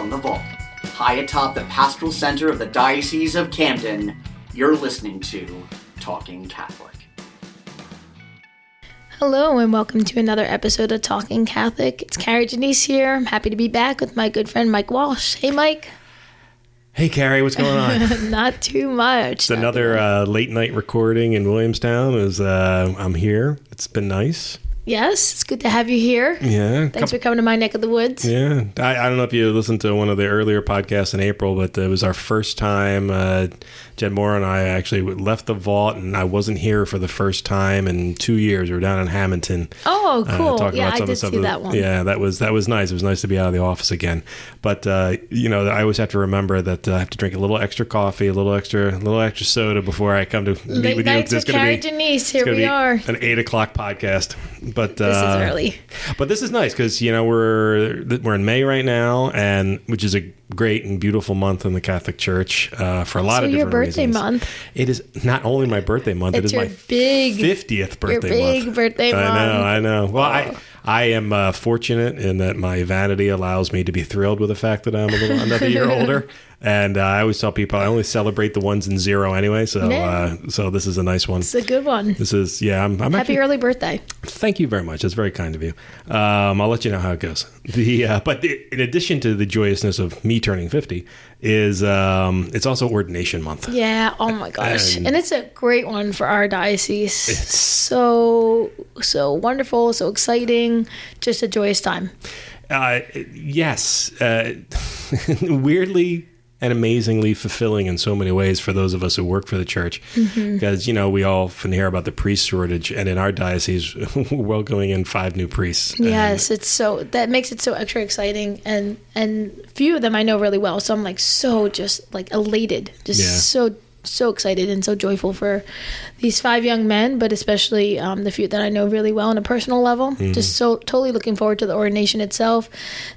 from the vault, high atop the pastoral center of the Diocese of Camden, you're listening to Talking Catholic. Hello and welcome to another episode of Talking Catholic. It's Kari Janisse here. I'm happy to be back with my good friend Mike Walsh. Hey, Mike. Hey, Kari, what's going on? Not too much. It's another late night recording in Williamstown. I'm here. It's been nice. Yes, it's good to have you here. Yeah. Thanks for coming to my neck of the woods. Yeah. I don't know if you listened to one of the earlier podcasts in April, but it was our first time. Jen Moore and I actually left the vault, and I wasn't here for the first time in 2 years. We were down in Hamilton. Oh, cool. Yeah, I did see that one. Yeah, that was nice. It was nice to be out of the office again. But, I always have to remember that I have to drink a little extra coffee, a little extra soda before I come to meet with you. Late nights with Kari Janisse. Here we are. An 8 o'clock podcast. But this is early. But this is nice because, we're in May right now, and which is a great and beautiful month in the Catholic Church for a lot of different reasons. Your birthday month. It is not only my birthday month, it is my 50th birthday month. Your big birthday month. I know. Well, I am fortunate in that my vanity allows me to be thrilled with the fact that I'm another year older. And I always tell people I only celebrate the ones in zero anyway. So so this is a nice one. It's a good one. This is, I'm happy actually, early birthday. Thank you very much. That's very kind of you. I'll let you know how it goes. But in addition to the joyousness of me turning 50 is it's also ordination month. Yeah. Oh my gosh. And it's a great one for our diocese. It's so wonderful, so exciting, just a joyous time. Yes. Weirdly and amazingly fulfilling in so many ways for those of us who work for the church. Because, we often hear about the priest shortage, and in our diocese, we're welcoming in 5 new priests. Yes, that makes it so extra exciting, and few of them I know really well, so I'm elated, so excited and so joyful for these 5 young men, but especially the few that I know really well on a personal level. Just so totally looking forward to the ordination itself,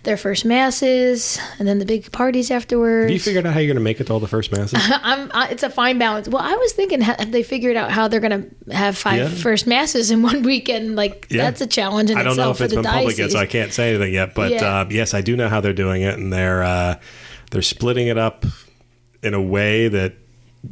their first masses, and then the big parties afterwards. Have you figured out how you're going to make it to all the first masses? It's a fine balance. Well, I was thinking, have they figured out how they're going to have 5 first masses in one weekend? That's a challenge in itself. I don't know if it's been diocese. public yet, so I can't say anything yet. But yes, I do know how they're doing it, and they're splitting it up in a way that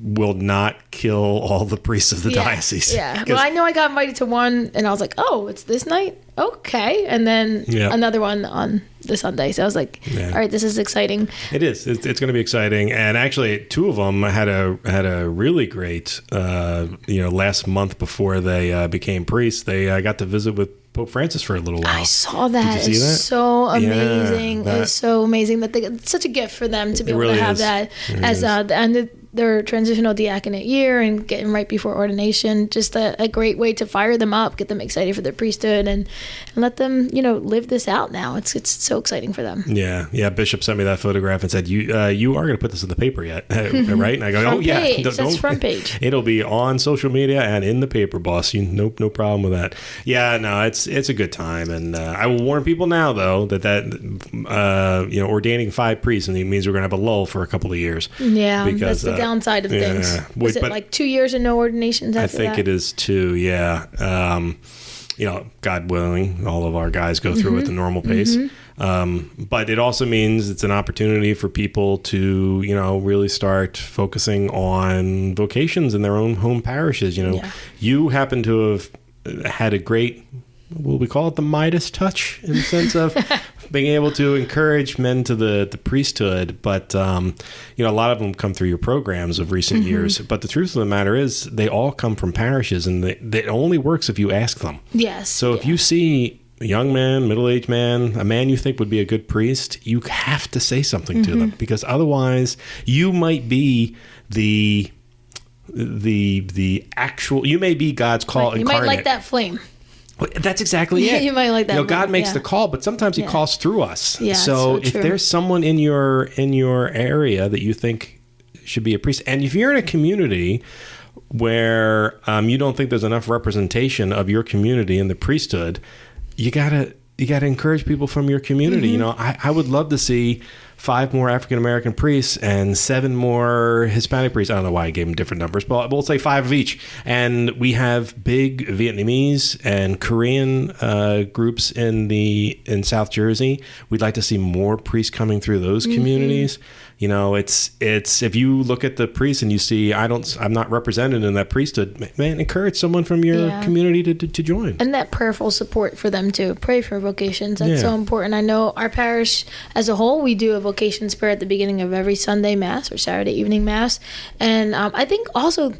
will not kill all the priests of the diocese. Yeah. Well, I know I got invited to one, and I was like, oh, it's this night? Okay. And then another one on the Sunday. So I was like, all right, this is exciting. It is. It's going to be exciting. And actually, 2 of them had a really great, last month before they became priests, they got to visit with Pope Francis for a little while. I saw that. Did you see that? It's so amazing. It's so amazing that it's such a gift for them to be able to have that as the end of their transitional diaconate year and getting right before ordination. Just a great way to fire them up, get them excited for their priesthood, and let them live this out now. It's so exciting for them. Yeah. Bishop sent me that photograph and said, "You are going to put this in the paper yet, right?" And I go, front page. That's front page. It'll be on social media and in the paper, boss. No problem with that. Yeah, no, it's a good time, and I will warn people now though that ordaining 5 priests means we're going to have a lull for a couple of years. Yeah, because that's the downside of things. Was it like 2 years and no ordinations after that? I think it is 2. Yeah. God willing, all of our guys go through at the normal pace. But it also means it's an opportunity for people to, really start focusing on vocations in their own home parishes. You happen to have had a great, will we call it the Midas touch, in the sense of being able to encourage men to the priesthood. But, a lot of them come through your programs of recent years. But the truth of the matter is they all come from parishes, and it only works if you ask them. Yes. So if you see a young man, middle-aged man, a man you think would be a good priest, you have to say something to them, because otherwise you might be the actual, you may be God's call incarnate. You might like that flame. That's exactly it. You might like that. God makes the call, but sometimes he calls through us. Yeah, so if there's someone in your area that you think should be a priest, and if you're in a community where you don't think there's enough representation of your community in the priesthood, you gotta you got to encourage people from your community. You know, I would love to see 5 more African-American priests and 7 more Hispanic priests. I don't know why I gave them different numbers, but we'll say 5 of each. And we have big Vietnamese and Korean groups in South Jersey. We'd like to see more priests coming through those communities. You know, it's if you look at the priests and you see I'm not represented in that priesthood, man, encourage someone from your community to join. And that prayerful support for them too. Pray for vocations. That's so important. I know our parish as a whole, we do a vocations prayer at the beginning of every Sunday Mass or Saturday evening Mass. And I think also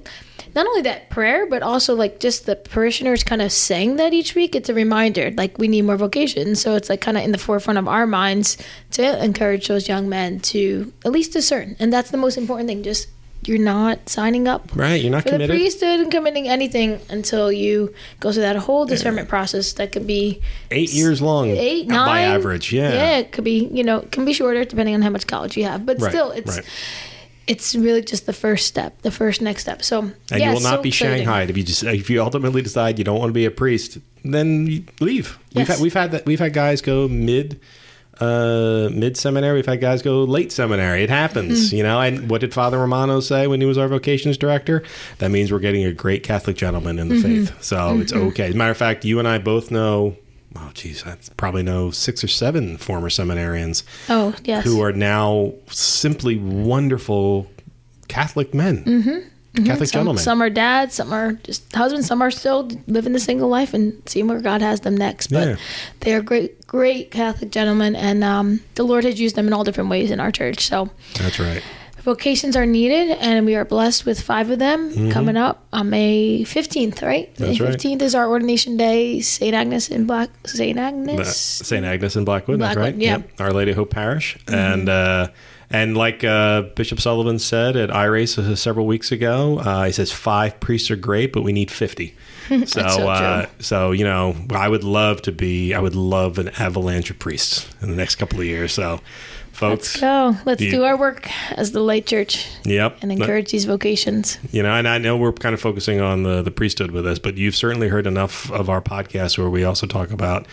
not only that prayer, but also like just the parishioners kind of saying that each week. It's a reminder, like we need more vocations. So it's like kind of in the forefront of our minds to encourage those young men to at least discern. And that's the most important thing. Just you're not signing up right. You're not for committed. The priesthood and committing anything until you go through that whole discernment process that could be 8 years long, 8, 9 by average. Yeah, it could be. It can be shorter depending on how much college you have, but still, it's really just the first step, the first next step. So, and you will not be exciting. Shanghaied if you ultimately decide you don't want to be a priest, then you leave. Yes. We've had guys go mid seminary. We've had guys go late seminary. It happens, you know. And what did Father Romano say when he was our vocations director? That means we're getting a great Catholic gentleman in the faith. So it's okay. As a matter of fact, you and I both know. Oh, geez, I probably know 6 or 7 former seminarians. Oh, yes. Who are now simply wonderful Catholic men, Catholic gentlemen. Some are dads, some are just husbands, some are still living the single life and seeing where God has them next. But they are great Catholic gentlemen, and the Lord has used them in all different ways in our church. So that's right. Vocations are needed, and we are blessed with 5 of them coming up on May 15th, right? That's May 15th is our ordination day. St. Agnes in Blackwood. That's right. Yeah. Yep. Our Lady of Hope Parish. And like Bishop Sullivan said at IRACE several weeks ago, he says 5 priests are great, but we need 50. So you know, I would love an avalanche of priests in the next couple of years. So folks, let's go. Let's do our work as the lay church. Yep. And encourage these vocations. You know, and I know we're kind of focusing on the priesthood with this, but you've certainly heard enough of our podcast where we also talk about,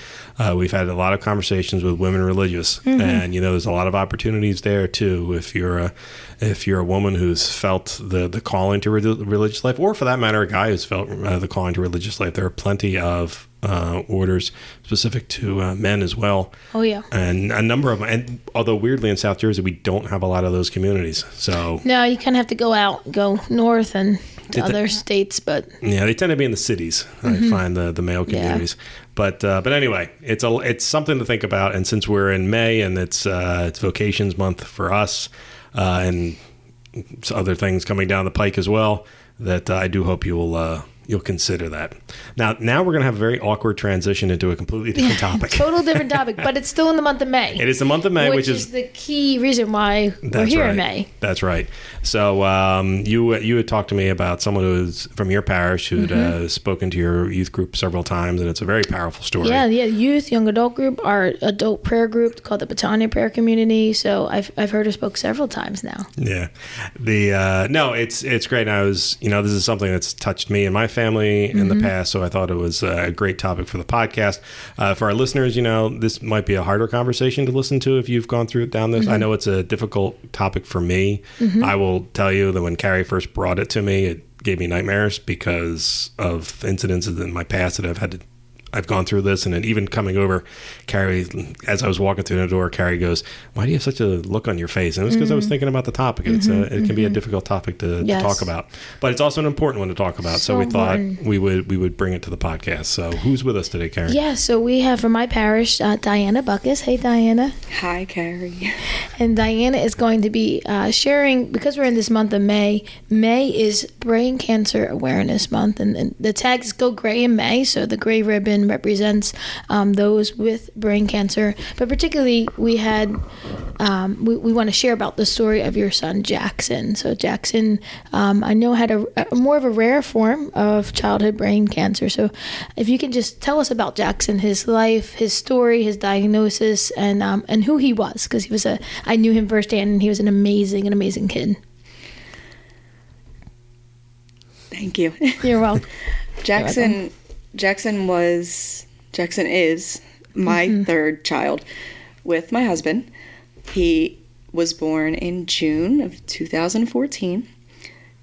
we've had a lot of conversations with women religious, and you know, there's a lot of opportunities there too. If you're a woman who's felt the calling to religious life, or for that matter, a guy who's felt the calling to religious life, there are plenty of orders specific to men as well. Oh yeah, and a number of them. And although weirdly in South Jersey we don't have a lot of those communities, so no, you kind of have to go north and to other states, but yeah, they tend to be in the cities. I find the male communities, but anyway, it's something to think about. And since we're in May and it's vocations month for us, and other things coming down the pike as well, that I do hope you'll consider that. Now we're going to have a very awkward transition into a completely different topic. Total different topic, but it's still in the month of May. It is the month of May, which is the key reason why we're here in May. That's right. So you had talked to me about someone who's from your parish who'd spoken to your youth group several times, and it's a very powerful story. Yeah, youth, young adult group, our adult prayer group called the Battania Prayer Community. So I've heard her spoke several times now. Yeah, it's great. And I was, this is something that's touched me and my family in the past, so I thought it was a great topic for the podcast. For our listeners, this might be a harder conversation to listen to if you've gone through down this. I know it's a difficult topic for me. I will tell you that when Kari first brought it to me, it gave me nightmares because of incidences in my past that I've gone through this. And then even coming over, Kari, as I was walking through the door, Kari goes, "Why do you have such a look on your face?" And it was because I was thinking about the topic. It can be a difficult topic to talk about, but it's also an important one to talk about. So we thought we would bring it to the podcast. So who's with us today, Kari? Yeah, so we have from my parish, Diana Butkus. Hey, Diana. Hi, Kari. And Diana is going to be sharing, because we're in this month of May. May is Brain Cancer Awareness Month, and the tags go gray in May, so the gray ribbon represents those with brain cancer. But particularly, we want to share about the story of your son, Jaxson. So Jaxson, I know, had a more of a rare form of childhood brain cancer. So if you can just tell us about Jaxson, his life, his story, his diagnosis, and who he was, because I knew him firsthand, and he was an amazing kid. Thank you. You're welcome. Jaxson is my third child with my husband. He was born in June of 2014,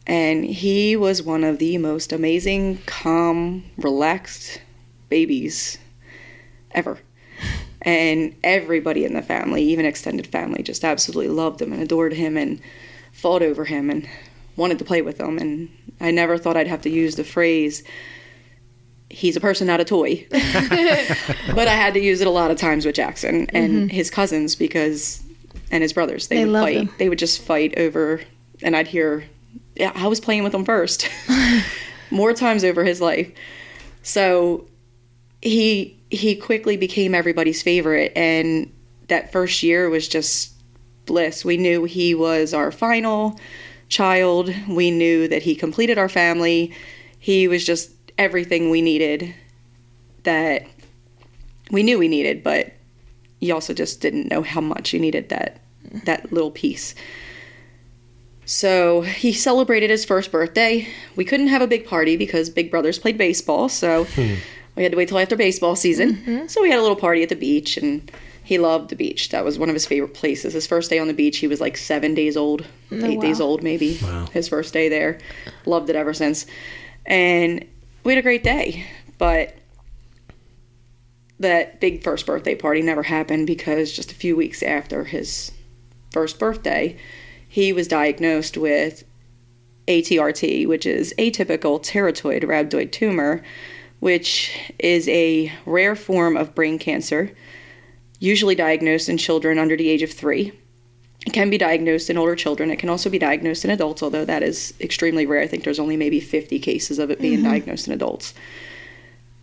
and he was one of the most amazing, calm, relaxed babies ever. And everybody in the family, even extended family, just absolutely loved him and adored him and fought over him and wanted to play with him. And I never thought I'd have to use the phrase, he's a person, not a toy. But I had to use it a lot of times with Jaxson and his cousins and his brothers. They would fight. Him. They would just fight over, and I'd hear, yeah, I was playing with him first. More times over his life. So he quickly became everybody's favorite, and that first year was just bliss. We knew he was our final child. We knew that he completed our family. He was just everything we needed, that we knew we needed, but you also just didn't know how much you needed that little piece. So he celebrated his first birthday. We couldn't have a big party because big brothers played baseball, so we had to wait till after baseball season. So we had a little party at the beach, and he loved the beach. That was one of his favorite places. His first day on the beach, he was like 7 days old, 8 days old maybe. Wow. His first day there. Loved it ever since. And we had a great day, but that big first birthday party never happened because just a few weeks after his first birthday, he was diagnosed with ATRT, which is atypical teratoid rhabdoid tumor, which is a rare form of brain cancer, usually diagnosed in children under the age of 3. It can be diagnosed in older children. It can also be diagnosed in adults, although that is extremely rare. I think there's only maybe 50 cases of it being diagnosed in adults.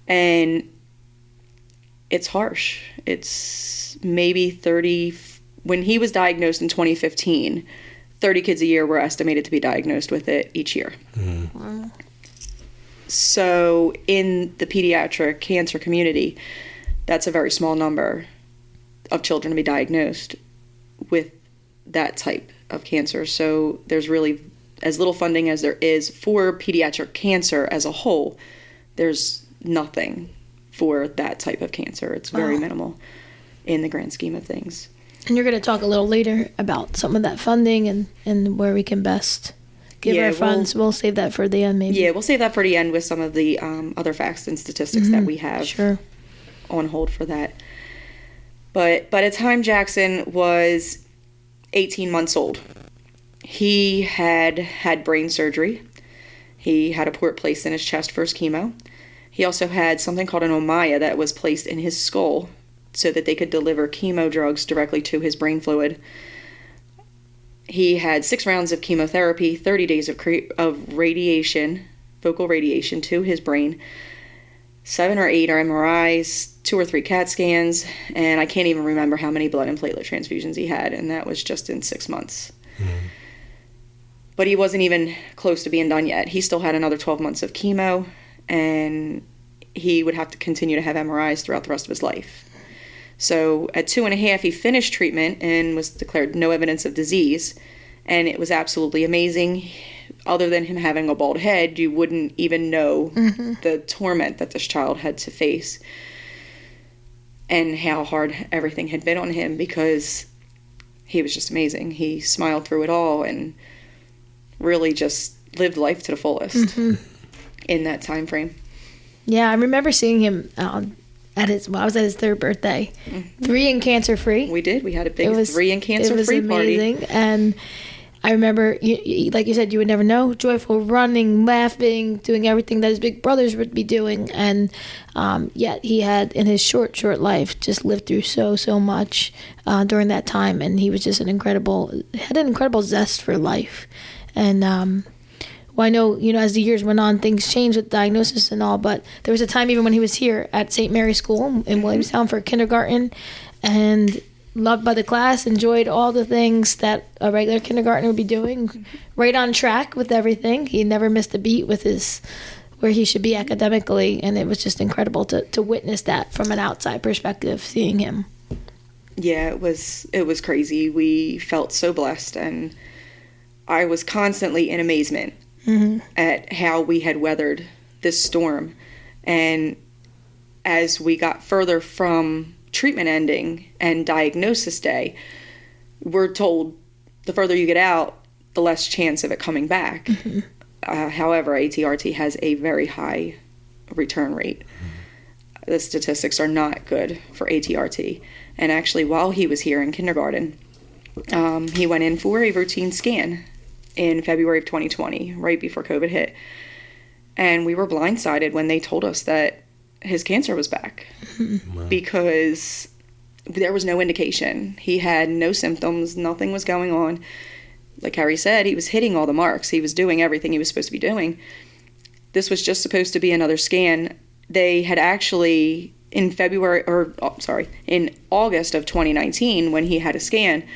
And it's harsh. It's maybe 30. When he was diagnosed in 2015, 30 kids a year were estimated to be diagnosed with it each year. Wow. So in the pediatric cancer community, that's a very small number of children to be diagnosed with that type of cancer. So there's really as little funding as there is for pediatric cancer as a whole. There's nothing for that type of cancer. It's very minimal in the grand scheme of things. And you're going to talk a little later about some of that funding and where we can best give our funds. We'll save that for the end, maybe. Yeah, we'll save that for the end with some of the other facts and statistics that we have on hold for that. But by the time Jaxson was 18 months old, he had brain surgery. He had a port placed in his chest for his chemo. He also had something called an omaya that was placed in his skull so that they could deliver chemo drugs directly to his brain fluid. He had 6 rounds of chemotherapy, 30 days of radiation, vocal radiation to his brain, 7 or 8 MRIs, 2 or 3 CAT scans, and I can't even remember how many blood and platelet transfusions he had, and that was just in 6 months. But he wasn't even close to being done yet. He still had another 12 months of chemo, and he would have to continue to have MRIs throughout the rest of his life. So at 2.5, he finished treatment and was declared no evidence of disease, and it was absolutely amazing. Other than him having a bald head, you wouldn't even know the torment that this child had to face and how hard everything had been on him, because he was just amazing. He smiled through it all and really just lived life to the fullest in that time frame. Yeah, I remember seeing him I was at his 3rd birthday. 3 and cancer free. We did. We had a big 3 and cancer free party. It was amazing. And I remember, like you said, you would never know. Joyful, running, laughing, doing everything that his big brothers would be doing. And yet he had, in his short life, just lived through so much during that time. And he was just had an incredible zest for life. And well, I know, as the years went on, things changed with diagnosis and all, but there was a time even when he was here at St. Mary's School in Williamstown for kindergarten, and loved by the class, enjoyed all the things that a regular kindergartner would be doing, right on track with everything. He never missed a beat with where he should be academically, and it was just incredible to witness that from an outside perspective, seeing him. Yeah, it was crazy. We felt so blessed, and I was constantly in amazement at how we had weathered this storm. And as we got further from treatment ending and diagnosis day, we're told the further you get out, the less chance of it coming back. Mm-hmm. However, ATRT has a very high return rate. The statistics are not good for ATRT. And actually, while he was here in kindergarten, he went in for a routine scan in February of 2020, right before COVID hit. And we were blindsided when they told us that his cancer was back. Wow. Because there was no indication. He had no symptoms. Nothing was going on. Like Kari said, he was hitting all the marks. He was doing everything he was supposed to be doing. This was just supposed to be another scan. They had actually, in August of 2019, when he had a scan,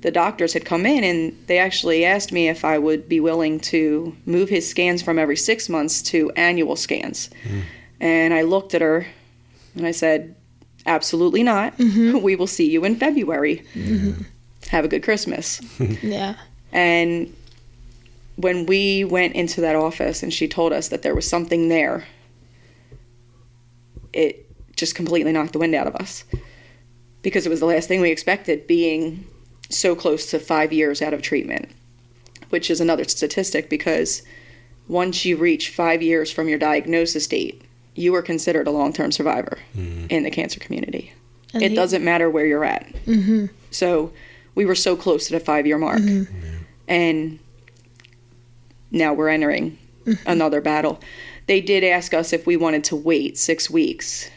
the doctors had come in and they actually asked me if I would be willing to move his scans from every 6 months to annual scans. Mm. And I looked at her and I said, absolutely not. Mm-hmm. We will see you in February. Mm-hmm. Have a good Christmas. Yeah. And when we went into that office and she told us that there was something there, it just completely knocked the wind out of us. Because it was the last thing we expected, being so close to 5 years out of treatment, which is another statistic, because once you reach 5 years from your diagnosis date, you are considered a long-term survivor in the cancer community. And it doesn't matter where you're at. Mm-hmm. So we were so close to the 5-year mark. Mm-hmm. And now we're entering another battle. They did ask us if we wanted to wait 6 weeks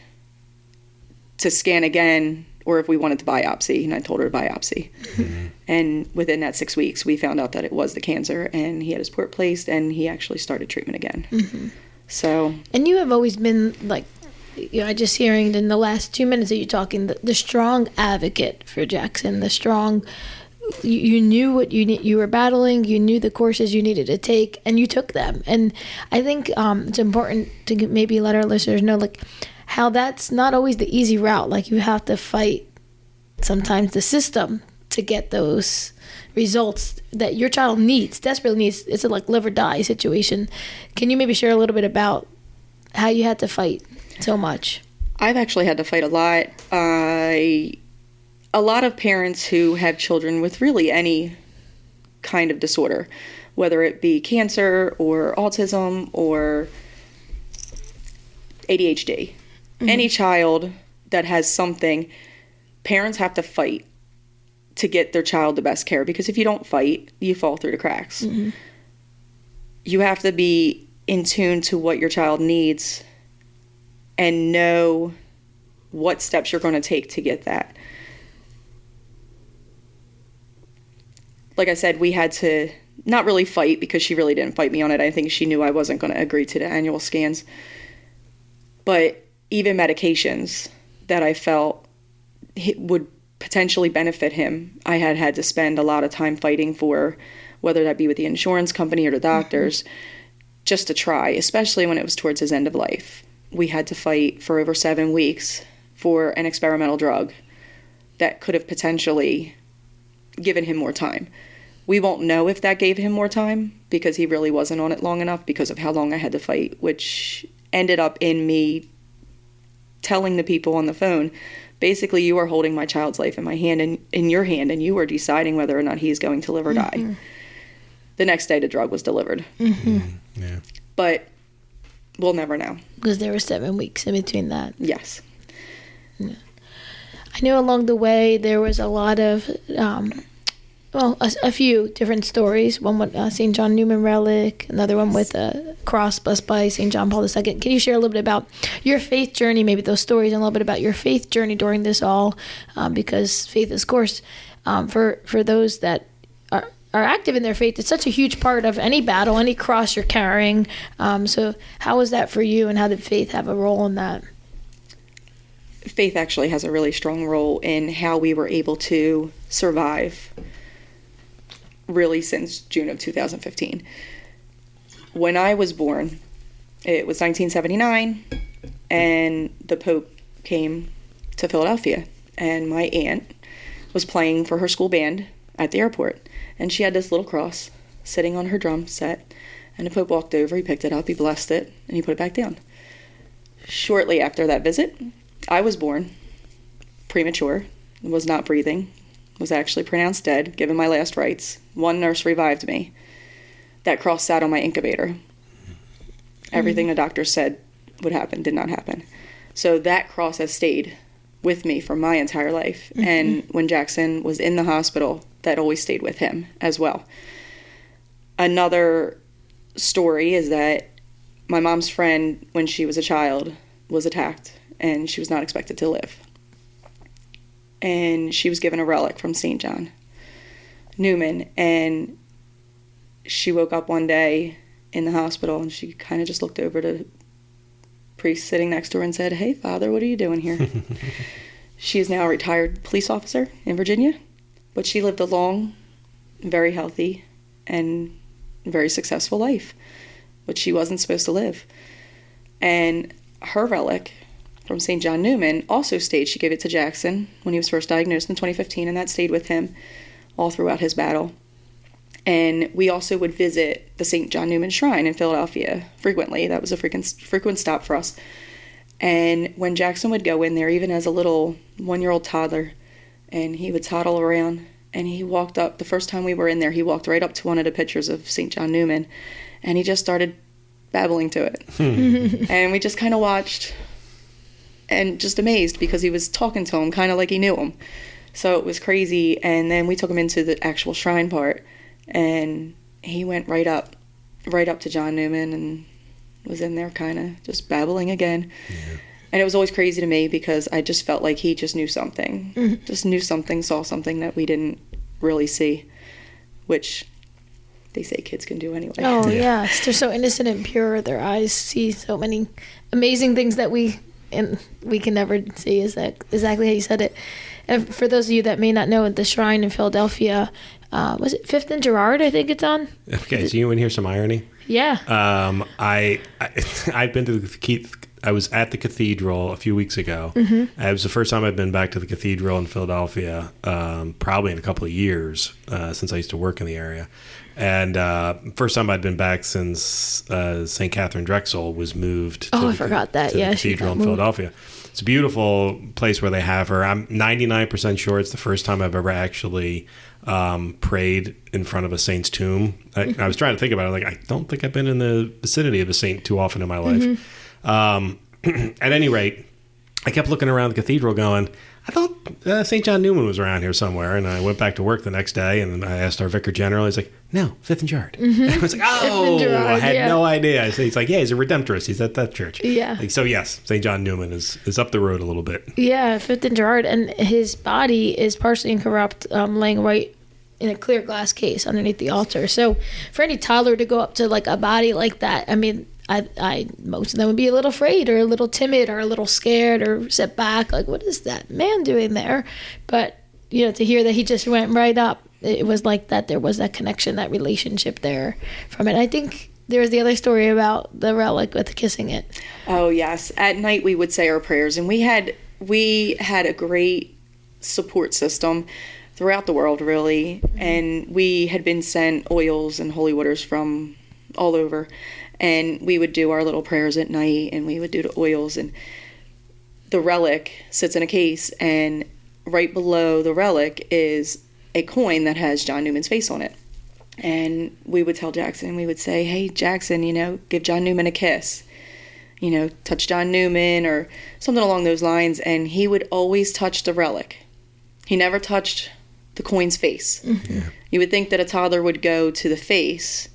to scan again, or if we wanted to biopsy, and I told her to biopsy. Mm-hmm. And within that 6 weeks, we found out that it was the cancer, and he had his port placed, and he actually started treatment again. Mm-hmm. So. And you have always been, like, you know, just hearing in the last 2 minutes that you're talking, the strong advocate for Jaxson, the strong. You knew what you were battling. You knew the courses you needed to take, and you took them. And I think it's important to maybe let our listeners know, like, how that's not always the easy route. Like, you have to fight sometimes the system to get those results that your child desperately needs. It's a like live or die situation. Can you maybe share a little bit about how you had to fight so much? I've actually had to fight a lot. A lot of parents who have children with really any kind of disorder, whether it be cancer or autism or ADHD, any child that has something, parents have to fight to get their child the best care, because if you don't fight, you fall through the cracks. Mm-hmm. You have to be in tune to what your child needs and know what steps you're going to take to get that. Like I said, we had to not really fight, because she really didn't fight me on it. I think she knew I wasn't going to agree to the annual scans. But even medications that I felt would potentially benefit him, I had to spend a lot of time fighting for, whether that be with the insurance company or the doctors, just to try, especially when it was towards his end of life. We had to fight for over 7 weeks for an experimental drug that could have potentially given him more time. We won't know if that gave him more time, because he really wasn't on it long enough because of how long I had to fight, which ended up in me telling the people on the phone, basically, you are holding my child's life in my hand and in your hand, and you are deciding whether or not he's going to live or die. The next day, the drug was delivered. Mm-hmm. Yeah. But we'll never know. Because there were 7 weeks in between that. Yes. Yeah. I know along the way there was a lot of, a few different stories. One with St. John Newman Relic, another one with a cross blessed by St. John Paul II. Can you share a little bit about your faith journey, maybe those stories, and a little bit about your faith journey during this all? Because faith is, of course, for those that are active in their faith, it's such a huge part of any battle, any cross you're carrying. So how was that for you, and how did faith have a role in that? Faith actually has a really strong role in how we were able to survive, really, since June of 2015. When I was born, it was 1979, and the Pope came to Philadelphia, and my aunt was playing for her school band at the airport, and she had this little cross sitting on her drum set, and the Pope walked over, he picked it up, he blessed it, and he put it back down. Shortly after that visit, I was born. premature, was not breathing, was actually pronounced dead, given my last rites. One nurse revived me. That cross sat on my incubator. Everything the doctor said would happen did not happen. So that cross has stayed with me for my entire life. And when Jaxson was in the hospital, that always stayed with him as well. Another story is that my mom's friend, when she was a child, was attacked, and she was not expected to live. And she was given a relic from St. John Newman, and she woke up one day in the hospital, and she kind of just looked over to the priest sitting next to her and said, "Hey, Father, what are you doing here?" She is now a retired police officer in Virginia, but she lived a long, very healthy, and very successful life, which she wasn't supposed to live. And her relic from St. John Newman also stayed. She gave it to Jaxson when he was first diagnosed in 2015, and that stayed with him all throughout his battle. And we also would visit the St. John Newman Shrine in Philadelphia frequently. That was a frequent stop for us. And when Jaxson would go in there, even as a little 1-year-old toddler, and he would toddle around, and he walked up, the first time we were in there, he walked right up to one of the pictures of St. John Newman, and he just started babbling to it. And we just kind of watched and just amazed, because he was talking to him kind of like he knew him. So it was crazy. And then we took him into the actual shrine part, and he went right up to John Newman and was in there kind of just babbling again. Yeah. And it was always crazy to me, because I just felt like he just knew something. Just knew something, saw something that we didn't really see, which they say kids can do anyway. Oh, yes. They're so innocent and pure. Their eyes see so many amazing things that we can never see. Is that exactly how you said it? And for those of you that may not know, the shrine in Philadelphia, was it 5th and Girard, I think it's on? Okay, so you want to hear some irony? Yeah. I've been to I was at the cathedral a few weeks ago. It was the first time I've been back to the cathedral in Philadelphia, probably in a couple of years, since I used to work in the area. And first time I'd been back since St. Catherine Drexel was moved to the cathedral in Philadelphia. It's a beautiful place where they have her. I'm 99% sure it's the first time I've ever actually prayed in front of a saint's tomb. I was trying to think about it. I don't think I've been in the vicinity of a saint too often in my life. At any rate, I kept looking around the cathedral going, I thought St. John Newman was around here somewhere. And I went back to work the next day, and I asked our vicar general. He's like, no, 5th and Girard. And I was like, oh, I had no idea. He's like, yeah, he's a Redemptorist. He's at that church. Yeah. So, yes, St. John Newman is up the road a little bit. Yeah, 5th and Girard. And his body is partially incorrupt, laying right in a clear glass case underneath the altar. So for any toddler to go up to a body like that, I mean, I most of them would be a little afraid or a little timid or a little scared or sit back. What is that man doing there? But, to hear that he just went right up, it was like that there was that connection, that relationship there from it. I think there was the other story about the relic with kissing it. Oh, yes. At night we would say our prayers, and we had a great support system throughout the world, really. And we had been sent oils and holy waters from all over. And we would do our little prayers at night, and we would do the oils. And the relic sits in a case, and right below the relic is a coin that has John Newman's face on it. And we would tell Jaxson, we would say, hey, Jaxson, give John Newman a kiss. Touch John Newman or something along those lines. And he would always touch the relic. He never touched the coin's face. Yeah. You would think that a toddler would go to the face,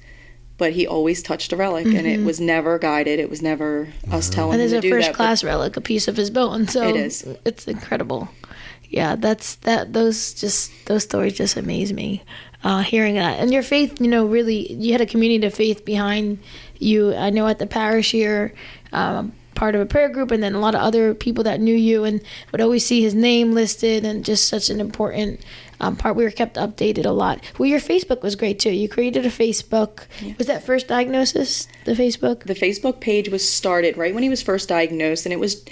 but he always touched a relic, and it was never guided. It was never us telling him to do that. And it's a first-class relic, a piece of his bone. So it is. It's incredible. Yeah, those stories just amaze me. Hearing that, and your faith, really, you had a community of faith behind you. I know at the parish here, part of a prayer group, and then a lot of other people that knew you and would always see his name listed, and just such an important part. We were kept updated a lot. Well, your Facebook was great too. You created a Facebook. Yeah. Was that first diagnosis, the Facebook? The Facebook page was started right when he was first diagnosed, and it was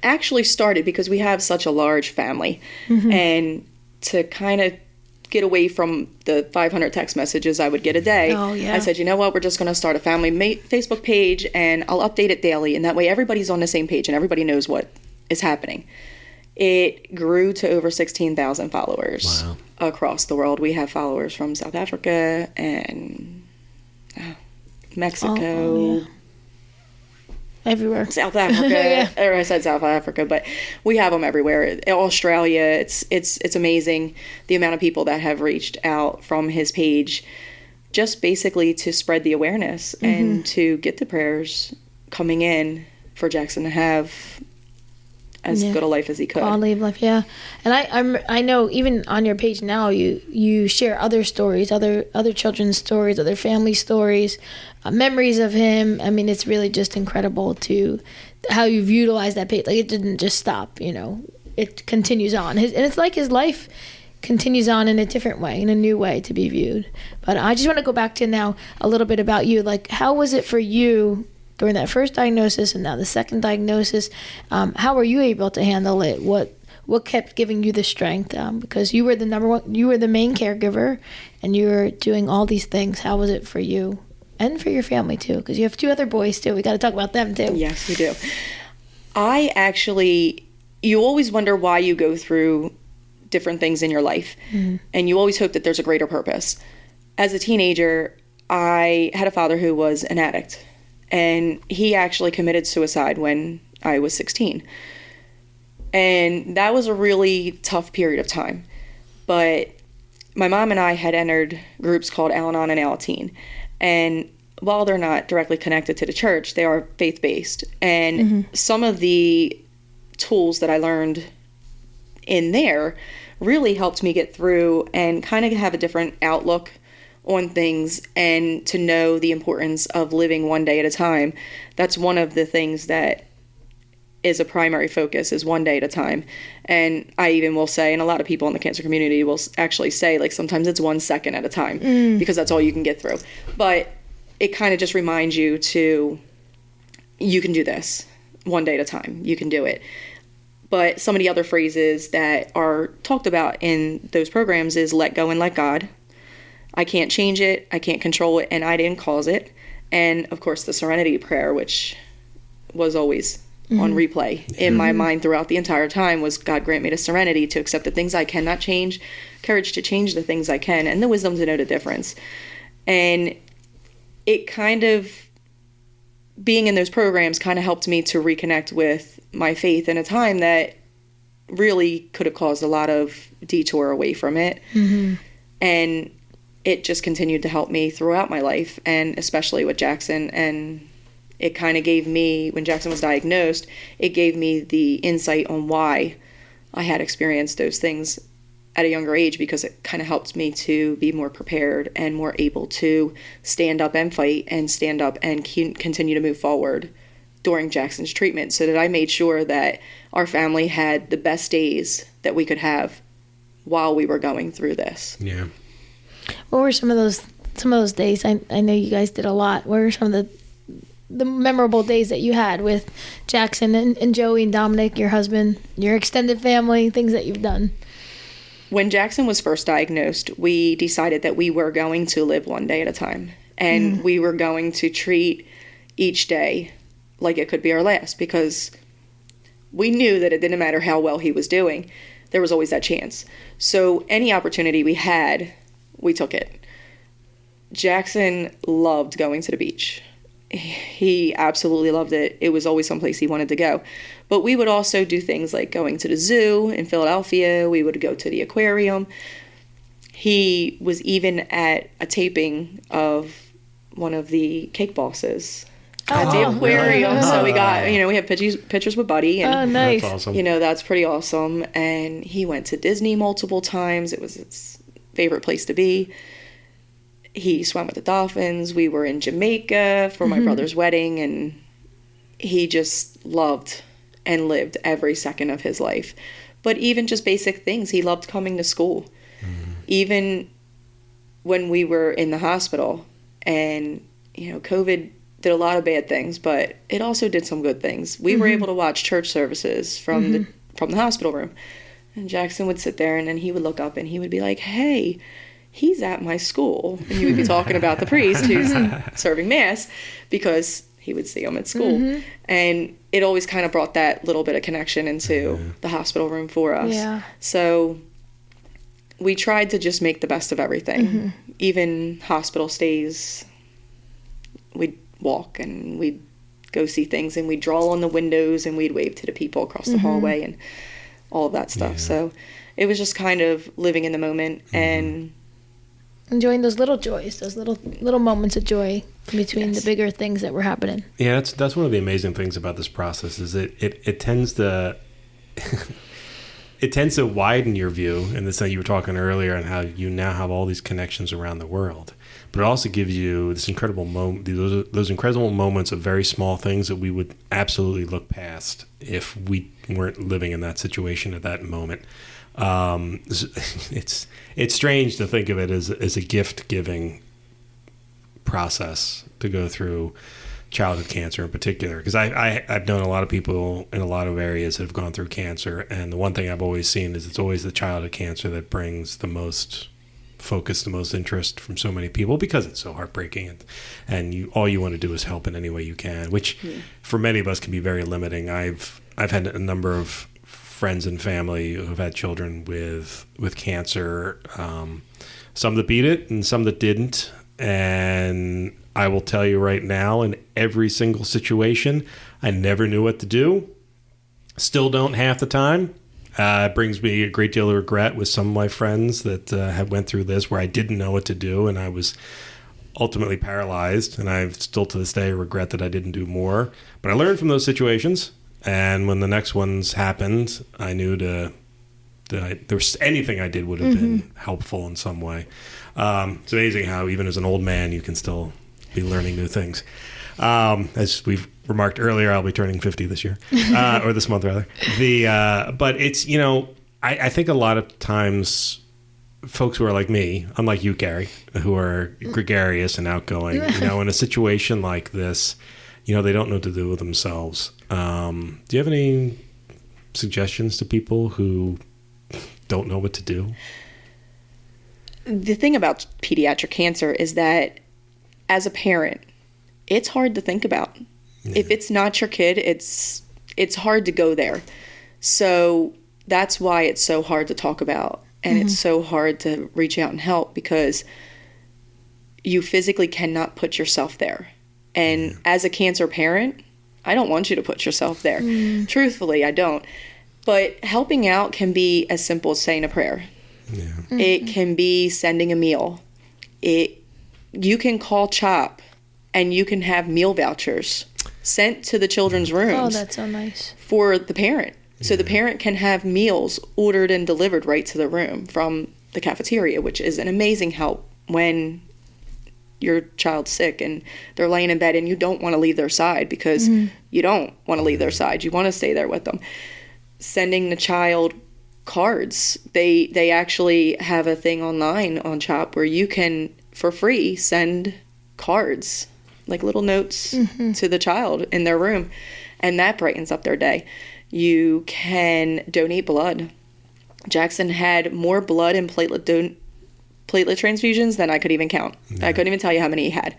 actually started because we have such a large family, and to kind of get away from the 500 text messages I would get a day, I said, you know what, we're just going to start a family Facebook page, and I'll update it daily, and that way everybody's on the same page and everybody knows what is happening. It grew to over 16,000 followers across the world. We have followers from South Africa and Mexico. Everywhere. South Africa, or I said South Africa, but we have them everywhere. Australia, it's amazing the amount of people that have reached out from his page, just basically to spread the awareness and to get the prayers coming in for Jaxson to have as good a life as he could. Quality of life, yeah. And I know even on your page now, you share other stories, other children's stories, other family stories, memories of him. I mean, it's really just incredible to how you've utilized that page. Like, it didn't just stop, it continues on. And it's like his life continues on in a different way, in a new way to be viewed. But I just want to go back to now a little bit about you. Like, how was it for you during that first diagnosis and now the second diagnosis? How were you able to handle it? What kept giving you the strength? Because you were the number one, you were the main caregiver, and you were doing all these things. How was it for you and for your family too? Because you have 2 other boys too. We got to talk about them too. Yes, we do. You always wonder why you go through different things in your life, and you always hope that there's a greater purpose. As a teenager, I had a father who was an addict. And he actually committed suicide when I was 16. And that was a really tough period of time. But my mom and I had entered groups called Al-Anon and Al-Teen. And while they're not directly connected to the church, they are faith-based. And some of the tools that I learned in there really helped me get through and kind of have a different outlook on things, and to know the importance of living one day at a time. That's one of the things that is a primary focus, is one day at a time. And I even will say, and a lot of people in the cancer community will actually say, like, sometimes it's 1 second at a time because that's all you can get through. But it kind of just reminds you you can do this one day at a time. You can do it. But some of the other phrases that are talked about in those programs is let go and let God. I can't change it, I can't control it, and I didn't cause it. And, of course, the Serenity Prayer, which was always on replay in my mind throughout the entire time, was God grant me the serenity to accept the things I cannot change, courage to change the things I can, and the wisdom to know the difference. And it kind of, being in those programs kind of helped me to reconnect with my faith in a time that really could have caused a lot of detour away from it. And it just continued to help me throughout my life, and especially with Jaxson. And it kind of gave me, when Jaxson was diagnosed, it gave me the insight on why I had experienced those things at a younger age, because it kind of helped me to be more prepared and more able to stand up and fight and stand up and continue to move forward during Jackson's treatment, so that I made sure that our family had the best days that we could have while we were going through this. Yeah. What were some of those days? I know you guys did a lot. What were some of the memorable days that you had with Jaxson and Joey and Dominic, your husband, your extended family, things that you've done? When Jaxson was first diagnosed, we decided that we were going to live one day at a time. And we were going to treat each day like it could be our last, because we knew that it didn't matter how well he was doing. There was always that chance. So any opportunity we had, we took it. Jaxson loved going to the beach. He absolutely loved it. It was always someplace he wanted to go. But we would also do things like going to the zoo in Philadelphia. We would go to the aquarium. He was even at a taping of one of the Cake Bosses at the aquarium. So we got, we have pictures with Buddy. And, nice. That's awesome. That's pretty awesome. And he went to Disney multiple times. It was his favorite place to be. He swam with the dolphins. We were in Jamaica for my brother's wedding, and he just loved and lived every second of his life. But even just basic things, he loved coming to school. Even when we were in the hospital, and COVID did a lot of bad things, but it also did some good things. We were able to watch church services from the hospital room, and Jaxson would sit there, and then he would look up and he would be like, "Hey, he's at my school," and he would be talking about the priest who's serving mass, because he would see them at school. And it always kind of brought that little bit of connection into the hospital room for us. Yeah. So we tried to just make the best of everything. Even hospital stays, we'd walk and we'd go see things, and we'd draw on the windows, and we'd wave to the people across the hallway and all of that stuff. Yeah. So it was just kind of living in the moment and enjoying those little joys, those little moments of joy in between the bigger things that were happening. Yeah, that's one of the amazing things about this process is it tends to it tends to widen your view, and this thing you were talking earlier, and how you now have all these connections around the world. But it also gives you this incredible those incredible moments of very small things that we would absolutely look past if we weren't living in that situation at that moment. It's strange to think of it as a gift giving process to go through childhood cancer in particular, because I've known a lot of people in a lot of areas that have gone through cancer, and the one thing I've always seen is it's always the childhood cancer that brings the most focus, the most interest from so many people, because it's so heartbreaking, and all you want to do is help in any way you can, which for many of us can be very limiting. I've had a number of friends and family who have had children with cancer, some that beat it and some that didn't. And I will tell you right now, in every single situation, I never knew what to do. Still don't half the time. It brings me a great deal of regret with some of my friends that have went through this, where I didn't know what to do and I was ultimately paralyzed. And I still to this day regret that I didn't do more. But I learned from those situations. And when the next ones happened, I knew there was anything I did would have been helpful in some way. It's amazing how even as an old man, you can still be learning new things. As we've remarked earlier, I'll be turning 50 this year, or this month rather. But it's, I think a lot of times folks who are like me, unlike you, Kari, who are gregarious and outgoing, in a situation like this, they don't know what to do with themselves. Do you have any suggestions to people who don't know what to do? The thing about pediatric cancer is that as a parent, it's hard to think about. Yeah. If it's not your kid, it's hard to go there. So that's why it's so hard to talk about, and it's so hard to reach out and help, because you physically cannot put yourself there. And as a cancer parent, I don't want you to put yourself there. Truthfully, I don't. But helping out can be as simple as saying a prayer. Yeah. It can be sending a meal. You can call CHOP and you can have meal vouchers sent to the children's rooms. Oh, that's so nice. For the parent. Yeah. So the parent can have meals ordered and delivered right to the room from the cafeteria, which is an amazing help when your child's sick and they're laying in bed and you don't want to leave their side, because you don't want to leave their side. You want to stay there with them. Sending the child cards. They actually have a thing online on CHOP where you can, for free, send cards, like little notes to the child in their room, and that brightens up their day. You can donate blood. Jaxson had more blood and platelet transfusions than I could even count. I couldn't even tell you how many he had.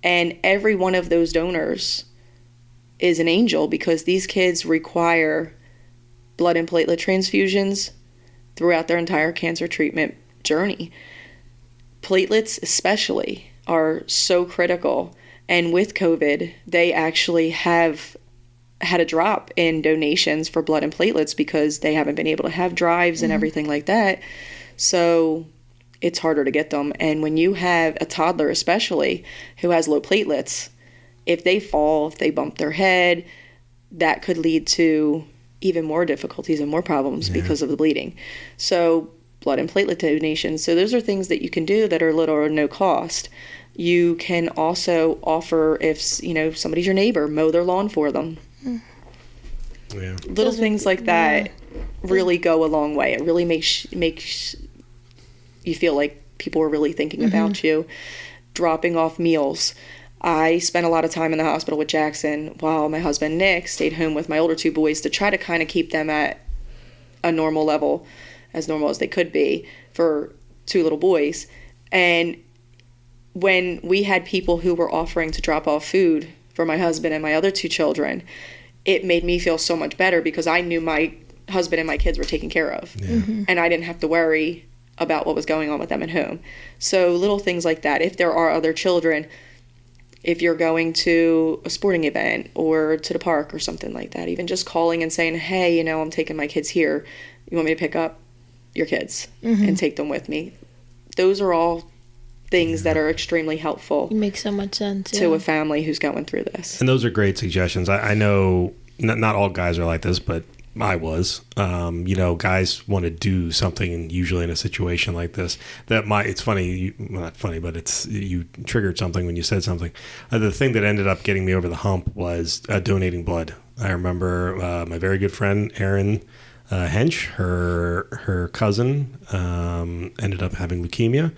And every one of those donors is an angel, because these kids require blood and platelet transfusions throughout their entire cancer treatment journey. Platelets especially are so critical. And with COVID, they actually have had a drop in donations for blood and platelets because they haven't been able to have drives and everything like that. So it's harder to get them. And when you have a toddler especially who has low platelets, if they fall, if they bump their head, that could lead to even more difficulties and more problems because of the bleeding. So blood and platelet donations. So those are things that you can do that are little or no cost. You can also offer, if somebody's your neighbor, mow their lawn for them. Yeah. Little things like that really go a long way. It really makes you feel like people are really thinking about you. Dropping off meals. I spent a lot of time in the hospital with Jaxson while my husband Nick stayed home with my older two boys to try to kind of keep them at a normal level, as normal as they could be for two little boys. And when we had people who were offering to drop off food for my husband and my other 2 children, it made me feel so much better because I knew my husband and my kids were taken care of. And I didn't have to worry about what was going on with them at home. So little things like that. If there are other children, if you're going to a sporting event or to the park or something like that, even just calling and saying, hey, I'm taking my kids here. You want me to pick up your kids and take them with me? Those are all things that are extremely helpful. It makes so much sense. To a family who's going through this. And those are great suggestions. I know not all guys are like this, but I was. Guys want to do something usually in a situation like this. It's funny, not funny, but you triggered something when you said something. The thing that ended up getting me over the hump was donating blood. I remember my very good friend Erin Hench, her cousin ended up having leukemia.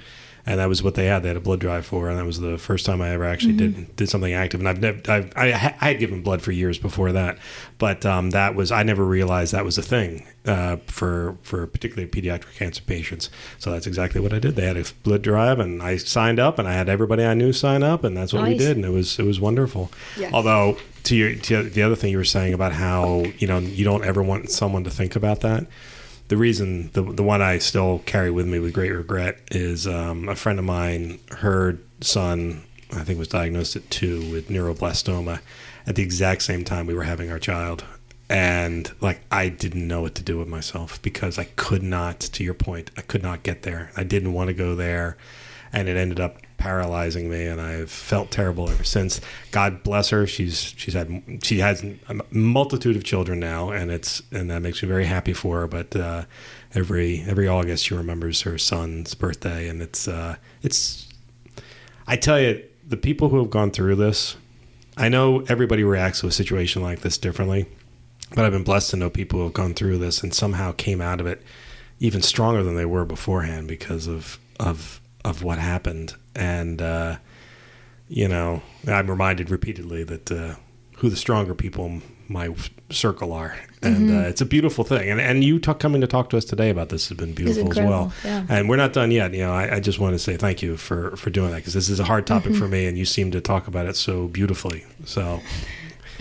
And that was what they had. They had a blood drive for, and that was the first time I ever actually did something active. And I had given blood for years before that, but I never realized that was a thing for particularly pediatric cancer patients. So that's exactly what I did. They had a blood drive, and I signed up, and I had everybody I knew sign up, and that's what we did, and it was wonderful. Yes. Although to the other thing you were saying about how you don't ever want someone to think about that. The reason, the one I still carry with me with great regret is a friend of mine, her son, I think was diagnosed at 2 with neuroblastoma at the exact same time we were having our child. And I didn't know what to do with myself because I could not, to your point, I could not get there. I didn't want to go there. And it ended up paralyzing me, and I've felt terrible ever since. God bless her. She has a multitude of children now, and that makes me very happy for her. But every August she remembers her son's birthday, and it's I tell you, the people who have gone through this, I know everybody reacts to a situation like this differently, but I've been blessed to know people who have gone through this and somehow came out of it even stronger than they were beforehand because of what happened. And I'm reminded repeatedly that who the stronger people in my circle are, and it's a beautiful thing. And you coming to talk to us today about this has been beautiful as well. Yeah. And we're not done yet. I just want to say thank you for doing that, because this is a hard topic for me, and you seem to talk about it so beautifully. So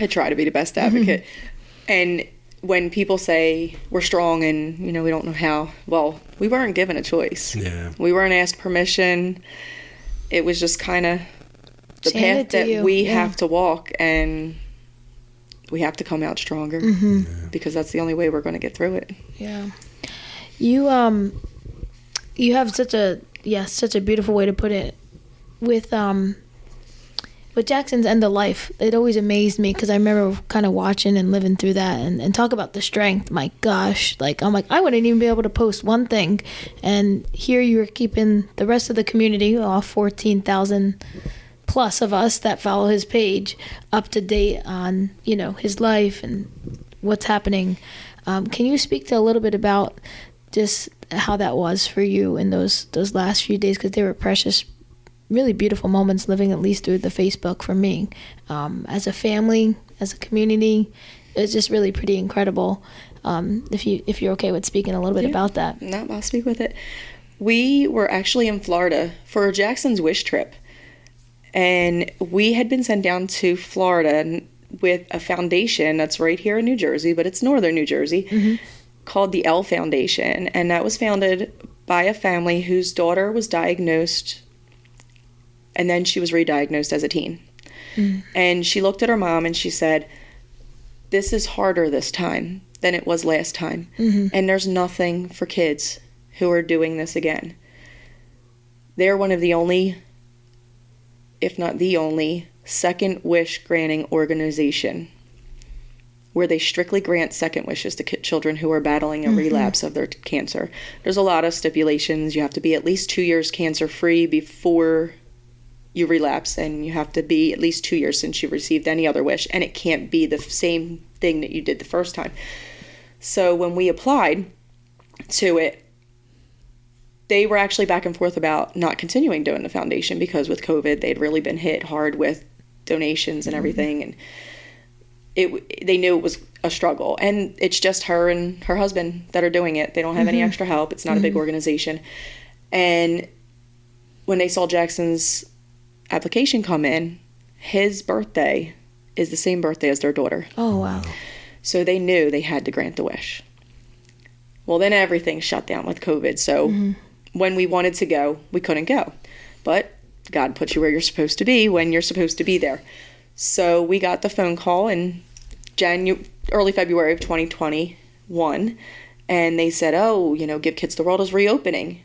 I try to be the best advocate. And when people say we're strong and we don't know how, well, we weren't given a choice. Yeah. We weren't asked permission. It was just kind of the path that we have to walk, and we have to come out stronger because that's the only way we're going to get through it. Yeah. You have such a beautiful way to put it with Jaxson's end of life. It always amazed me because I remember kind of watching and living through that, and talk about the strength. My gosh, I'm like, I wouldn't even be able to post one thing, and here you are keeping the rest of the community, all 14,000 plus of us that follow his page, up to date on his life and what's happening. Can you speak to a little bit about just how that was for you in those last few days, because they were precious, really beautiful moments, living at least through the Facebook for me. As a family, as a community, it's just really pretty incredible. If you're okay with speaking a little bit about that. No, I'll speak with it. We were actually in Florida for Jaxson's wish trip, and we had been sent down to Florida with a foundation that's right here in New Jersey, but it's northern New Jersey, called the L Foundation, and that was founded by a family whose daughter was diagnosed, and then she was re-diagnosed as a teen. And she looked at her mom and she said, this is harder this time than it was last time. And there's nothing for kids who are doing this again. They're one of the only, if not the only, second wish granting organization where they strictly grant second wishes to children who are battling a relapse of their cancer. There's a lot of stipulations. You have to be at least 2 years cancer-free before you relapse, and you have to be at least 2 years since you received any other wish, and it can't be the same thing that you did the first time. So when we applied to it, they were actually back and forth about not continuing doing the foundation, because with COVID, they'd really been hit hard with donations and everything, and they knew it was a struggle. And it's just her and her husband that are doing it. They don't have any extra help. It's not a big organization. And when they saw Jaxson's application come in, his birthday is the same birthday as their daughter. Oh, wow. So they knew they had to grant the wish. Well, then everything shut down with COVID. So when we wanted to go, we couldn't go. But God puts you where you're supposed to be when you're supposed to be there. So we got the phone call in early February of 2021. And they said, oh, Give Kids the World is reopening.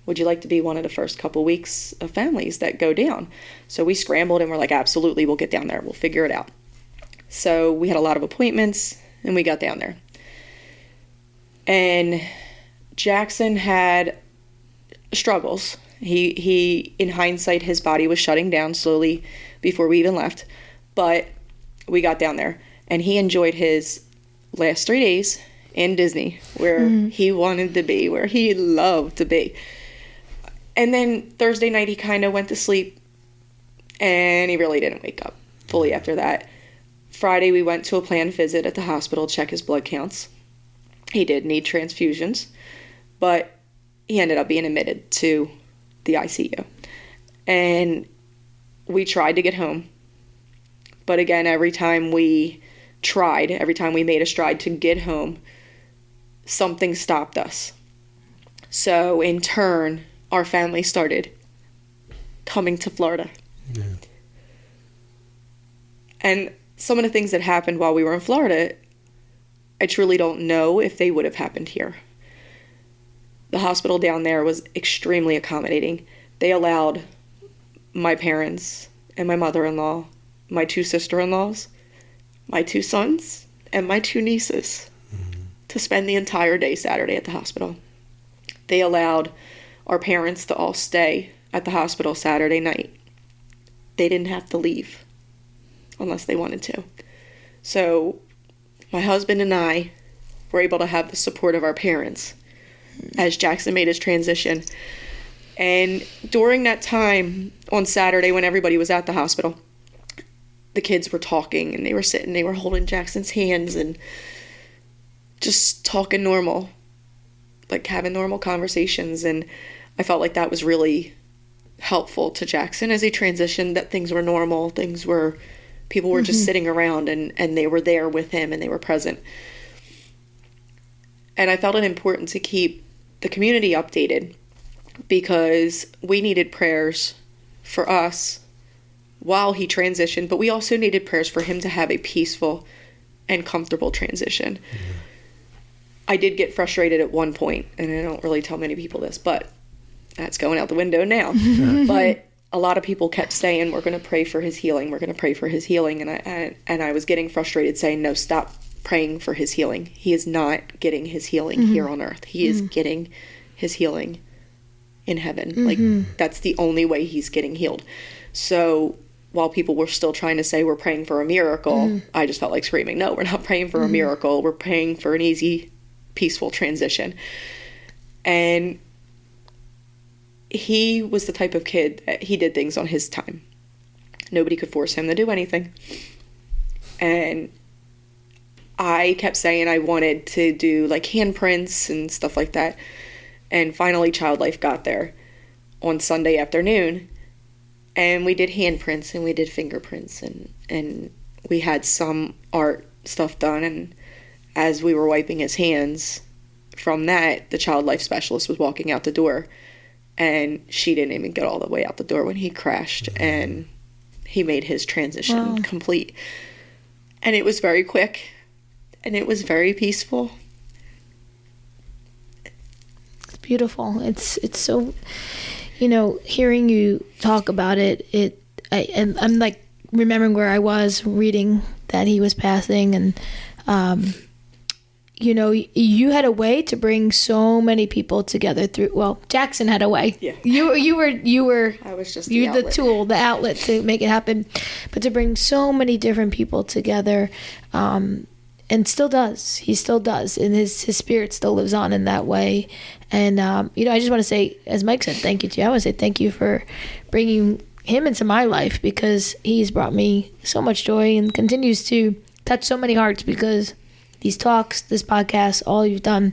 Would you like to be one of the first couple weeks of families that go down? So we scrambled and we're like, absolutely, we'll get down there. We'll figure it out. So we had a lot of appointments and we got down there. And Jaxson had struggles. He in hindsight, his body was shutting down slowly before we even left. But we got down there and he enjoyed his last 3 days in Disney, where he wanted to be, where he loved to be. And then Thursday night, he kind of went to sleep, and he really didn't wake up fully after that. Friday, we went to a planned visit at the hospital to check his blood counts. He did need transfusions, but he ended up being admitted to the ICU. And we tried to get home. But again, every time we made a stride to get home, something stopped us. So in turn, our family started coming to Florida. Yeah. And some of the things that happened while we were in Florida, I truly don't know if they would have happened here. The hospital down there was extremely accommodating. They allowed my parents and my mother-in-law, my 2 sister-in-laws, my 2 sons, and my 2 nieces to spend the entire day Saturday at the hospital. They allowed our parents to all stay at the hospital Saturday night. They didn't have to leave unless they wanted to. So my husband and I were able to have the support of our parents as Jaxson made his transition. And during that time on Saturday when everybody was at the hospital, the kids were talking and they were holding Jackson's hands and just talking normal, like having normal conversations. And I felt like that was really helpful to Jaxson as he transitioned, that things were normal, people were just sitting around and they were there with him and they were present. And I felt it important to keep the community updated because we needed prayers for us while he transitioned, but we also needed prayers for him to have a peaceful and comfortable transition. Mm-hmm. I did get frustrated at one point, and I don't really tell many people this, but that's going out the window now. But a lot of people kept saying, we're going to pray for his healing. We're going to pray for his healing. And I was getting frustrated saying, no, stop praying for his healing. He is not getting his healing here on earth. He is getting his healing in heaven. Like, that's the only way he's getting healed. So while people were still trying to say we're praying for a miracle, I just felt like screaming, no, we're not praying for a miracle. We're praying for an easy, peaceful transition. And he was the type of kid that he did things on his time. Nobody could force him to do anything. And I kept saying I wanted to do like handprints and stuff like that. And finally Child Life got there on Sunday afternoon. And we did handprints and we did fingerprints and we had some art stuff done. And as we were wiping his hands from that, the Child Life specialist was walking out the door. And she didn't even get all the way out the door when he crashed. And he made his transition complete. And it was very quick. And it was very peaceful. It's beautiful. It's so, hearing you talk about it, I'm like remembering where I was reading that he was passing. And, you had a way to bring so many people together through. Well, Jaxson had a way. Yeah. You were. I was just the tool, the outlet to make it happen, but to bring so many different people together, and still does. He still does, and his spirit still lives on in that way. And I just want to say, as Mike said, thank you to you. I want to say thank you for bringing him into my life because he's brought me so much joy and continues to touch so many hearts because these talks, this podcast, all you've done,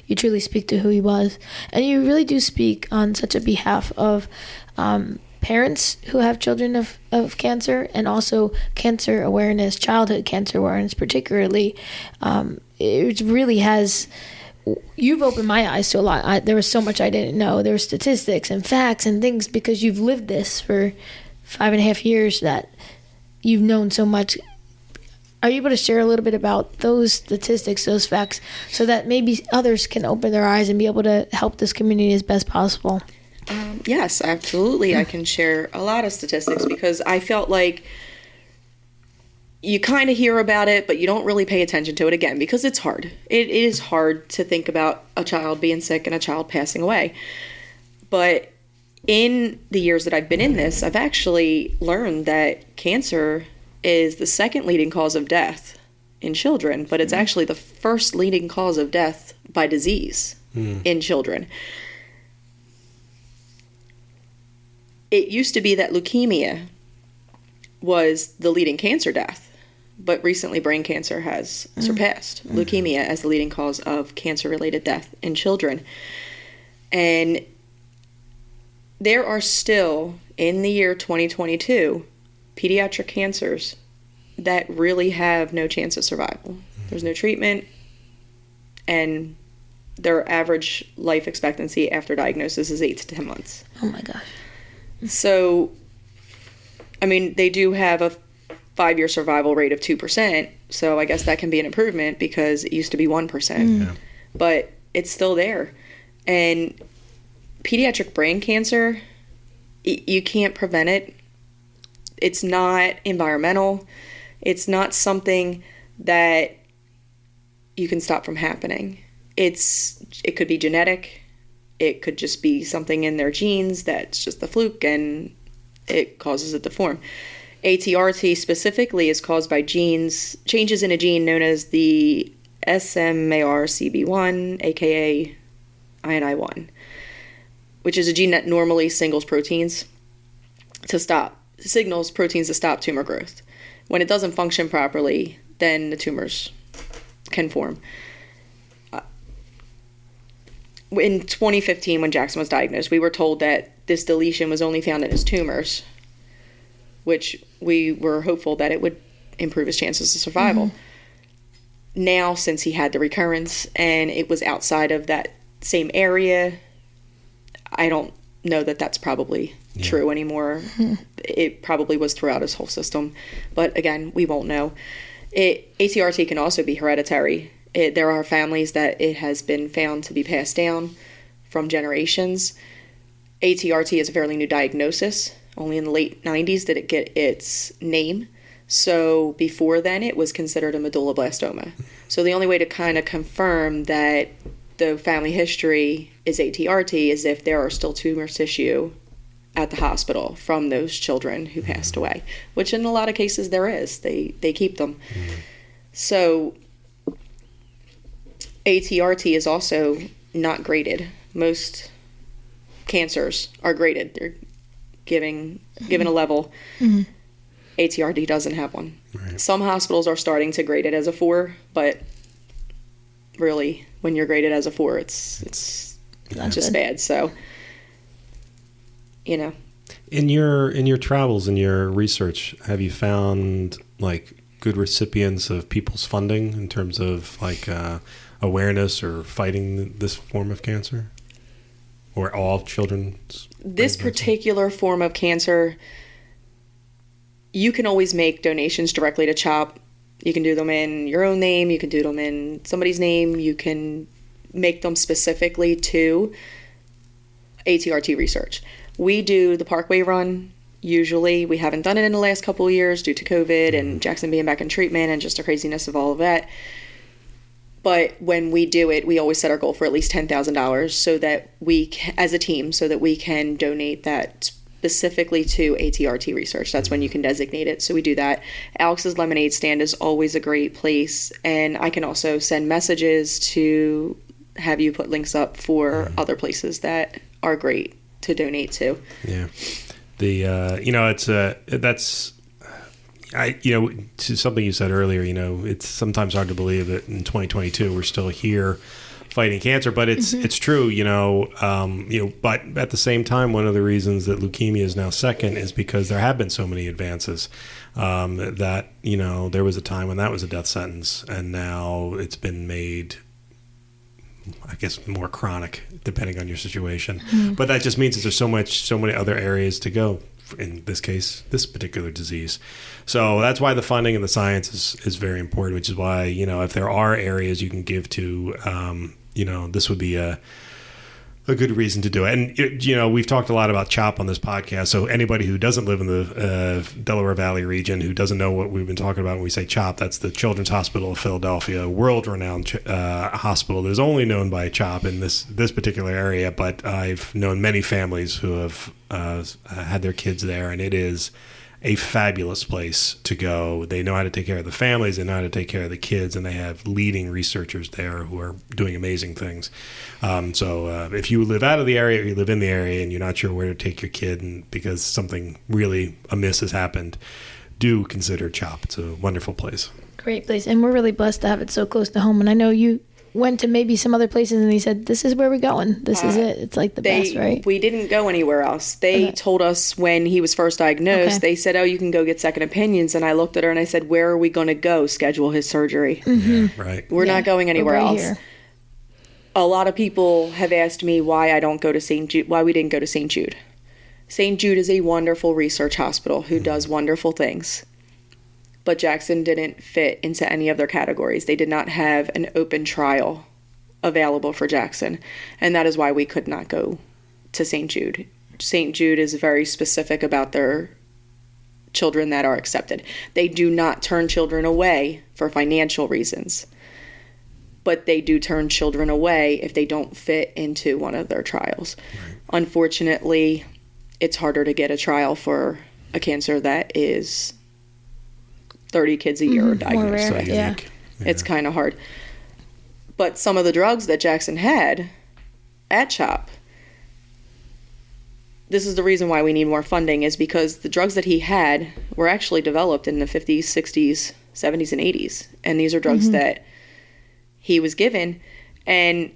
you truly speak to who he was. And you really do speak on such a behalf of parents who have children of cancer, and also cancer awareness, childhood cancer awareness particularly. It really has, you've opened my eyes to a lot. There was so much I didn't know. There were statistics and facts and things, because you've lived this for 5.5 years, that you've known so much. Are you able to share a little bit about those statistics, those facts, so that maybe others can open their eyes and be able to help this community as best possible? Yes, absolutely. I can share a lot of statistics, because I felt like you kind of hear about it, but you don't really pay attention to it, again, because it's hard. It is hard to think about a child being sick and a child passing away. But in the years that I've been in this, I've actually learned that cancer is the second leading cause of death in children, but it's actually the first leading cause of death by disease in children. It used to be that leukemia was the leading cancer death, but recently brain cancer has surpassed leukemia as the leading cause of cancer-related death in children. And there are still, in the year 2022, pediatric cancers that really have no chance of survival. There's no treatment, and their average life expectancy after diagnosis is 8 to 10 months. Oh my gosh. So, I mean, they do have a 5-year survival rate of 2%, so I guess that can be an improvement, because it used to be 1%. Yeah. But it's still there. And pediatric brain cancer, you can't prevent it. It's not environmental. It's not something that you can stop from happening. It could be genetic. It could just be something in their genes that's just a fluke and it causes it to form. ATRT specifically is caused by changes in a gene known as the SMARCB1, aka INI1, which is a gene that normally signals proteins to stop tumor growth. When it doesn't function properly, then the tumors can form. In 2015, when Jaxson was diagnosed, we were told that this deletion was only found in his tumors, which we were hopeful that it would improve his chances of survival. Now, since he had the recurrence and it was outside of that same area, I don't know that that's probably true anymore. It probably was throughout his whole system. But again, we won't know. ATRT can also be hereditary. There are families that it has been found to be passed down from generations. ATRT is a fairly new diagnosis. Only in the late 90s did it get its name. So before then, it was considered a medulloblastoma. So the only way to kind of confirm that the family history is ATRT is if there are still tumor tissue at the hospital from those children who passed away, which in a lot of cases there is. They keep them. So ATRT is also not graded. Most cancers are graded. They're given a level. ATRT doesn't have one. Right. Some hospitals are starting to grade it as a 4, but really, when you're graded as a 4, it's just bad. So, you know. In your travels and your research, have you found like good recipients of people's funding in terms of like awareness or fighting this form of cancer, or all children's? This particular form of cancer, you can always make donations directly to CHOP. You can do them in your own name. You can do them in somebody's name. You can make them specifically to ATRT research. We do the Parkway Run. Usually, we haven't done it in the last couple of years due to COVID and Jaxson being back in treatment and just the craziness of all of that. But when we do it, we always set our goal for at least $10,000 so that we, as a team, so that we can donate that specifically to ATRT research. That's when you can designate it. So we do that. Alex's Lemonade Stand is always a great place. And I can also send messages to have you put links up for other places that are great to donate to. Yeah. To something you said earlier, it's sometimes hard to believe that in 2022 we're still here fighting cancer. But it's true, but at the same time, one of the reasons that leukemia is now second is because there have been so many advances that, there was a time when that was a death sentence, and now it's been made, I guess, more chronic depending on your situation. But that just means that there's so many other areas to go. In this case, this particular disease. So that's why the funding and the science is very important, which is why, if there are areas you can give to, this would be a good reason to do it. And, we've talked a lot about CHOP on this podcast. So anybody who doesn't live in the Delaware Valley region, who doesn't know what we've been talking about when we say CHOP, that's the Children's Hospital of Philadelphia, world-renowned hospital that is only known by CHOP in this particular area. But I've known many families who have had their kids there, and it is a fabulous place to go. They know how to take care of the families, they know how to take care of the kids, and they have leading researchers there who are doing amazing things. So if you live out of the area or you live in the area and you're not sure where to take your kid and because something really amiss has happened, do consider CHOP. It's a wonderful place. Great place. And we're really blessed to have it so close to home. And I know you went to maybe some other places and he said, this is where we're going. This is it. It's like the best, right? We didn't go anywhere else. They told us when he was first diagnosed, they said, you can go get second opinions. And I looked at her and I said, where are we going to go schedule his surgery? Yeah, right. We're not going anywhere else. Here. A lot of people have asked me why I don't go to St. Jude, why we didn't go to St. Jude. St. Jude is a wonderful research hospital who does wonderful things. But Jaxson didn't fit into any of their categories. They did not have an open trial available for Jaxson, and that is why we could not go to St. Jude. St. Jude is very specific about their children that are accepted. They do not turn children away for financial reasons, but they do turn children away if they don't fit into one of their trials. Right. Unfortunately, it's harder to get a trial for a cancer that is 30 kids a year are diagnosed with. Yeah. It's kind of hard. But some of the drugs that Jaxson had at CHOP, this is the reason why we need more funding, is because the drugs that he had were actually developed in the 50s, 60s, 70s, and 80s. And these are drugs that he was given. And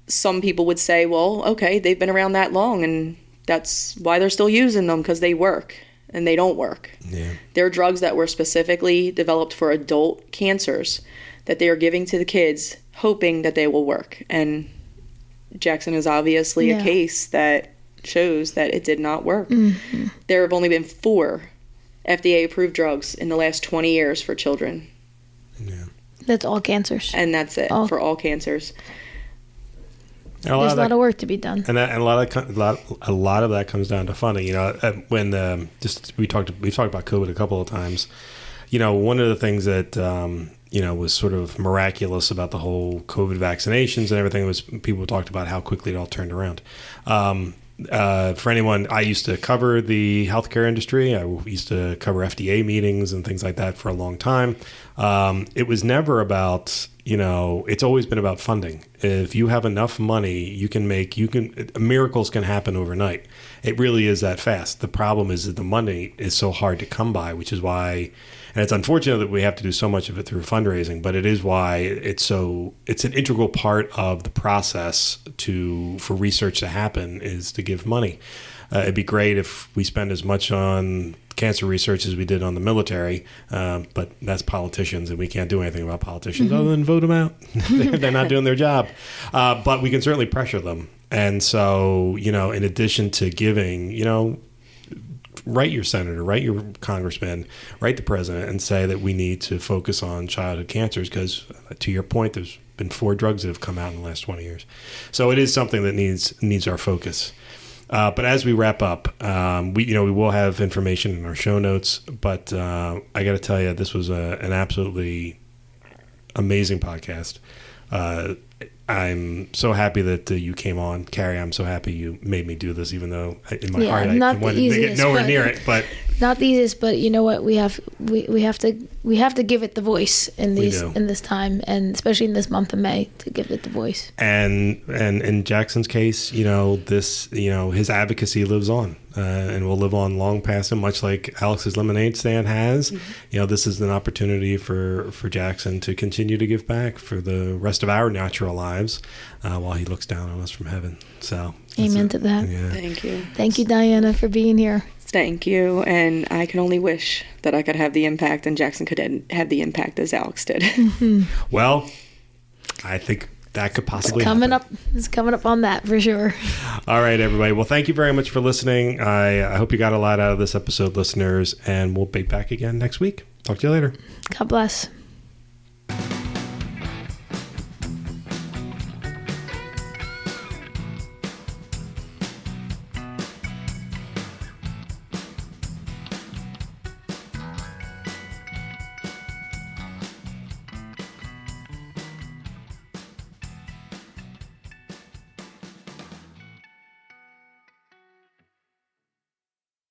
some people would say, well, okay, they've been around that long, and that's why they're still using them, because they work. And they don't work. Yeah. They're drugs that were specifically developed for adult cancers that they are giving to the kids, hoping that they will work. And Jaxson is obviously a case that shows that it did not work. There have only been 4 FDA-approved drugs in the last 20 years for children. Yeah. That's all cancers. And that's it, for all cancers. There's a lot of work to be done, and a lot of that comes down to funding. When we've talked about COVID a couple of times. One of the things that was sort of miraculous about the whole COVID vaccinations and everything was people talked about how quickly it all turned around. For anyone, I used to cover the healthcare industry. I used to cover FDA meetings and things like that for a long time. It was never about, it's always been about funding. If you have enough money, miracles can happen overnight. It really is that fast. The problem is that the money is so hard to come by, which is why, and it's unfortunate that we have to do so much of it through fundraising, but it is why it's an integral part of the process for research to happen is to give money. It'd be great if we spend as much on cancer research as we did on the military, but that's politicians, and we can't do anything about politicians other than vote them out. They're not doing their job. But we can certainly pressure them. And so, in addition to giving, write your senator, write your congressman, write the president and say that we need to focus on childhood cancers because, to your point, there's been 4 drugs that have come out in the last 20 years. So it is something that needs our focus. But as we wrap up, we will have information in our show notes. But I got to tell you, this was an absolutely amazing podcast. I'm so happy that you came on, Kari. I'm so happy you made me do this, even though in my heart I wanted to get nowhere near it. But not the easiest, but you know what? We have to give it the voice in this time, and especially in this month of May, to give it the voice. And in Jaxson's case, his advocacy lives on, and will live on long past him, much like Alex's lemonade stand has. Mm-hmm. This is an opportunity for Jaxson to continue to give back for the rest of our natural lives, while he looks down on us from heaven. So, amen to that. Yeah. Thank you, Diana, for being here. Thank you, and I can only wish that I could have the impact and Jaxson could have the impact as Alex did. Mm-hmm. Well, I think that could possibly happen. It's coming up on that for sure. All right, everybody. Well, thank you very much for listening. I hope you got a lot out of this episode, listeners, and we'll be back again next week. Talk to you later. God bless.